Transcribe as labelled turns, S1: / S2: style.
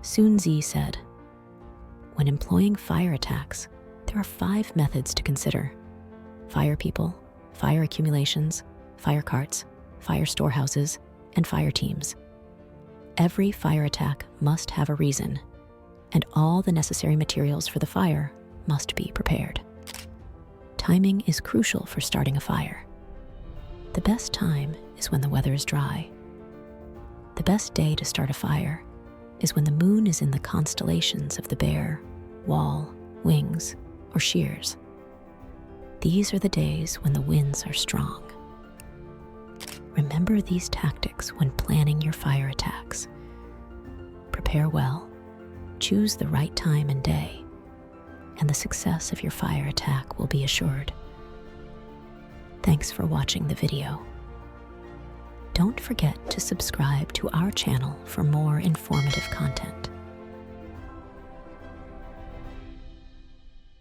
S1: Sun Tzu said, "When employing fire attacks, there are 5 methods to consider: fire people, fire accumulations, fire carts, fire storehouses, and fire teams. Every fire attack must have a reason, and all the necessary materials for the fire must be prepared." Timing is crucial for starting a fire. The best time is when the weather is dry. The best day to start a fire is when the moon is in the constellations of the Bear, Wall, Wings, or Shears. These are the days when the winds are strong. Remember these tactics when planning your fire attacks. Prepare well, choose the right time and day, and the success of your fire attack will be assured. Thanks for watching the video. Don't forget to subscribe to our channel for more informative content.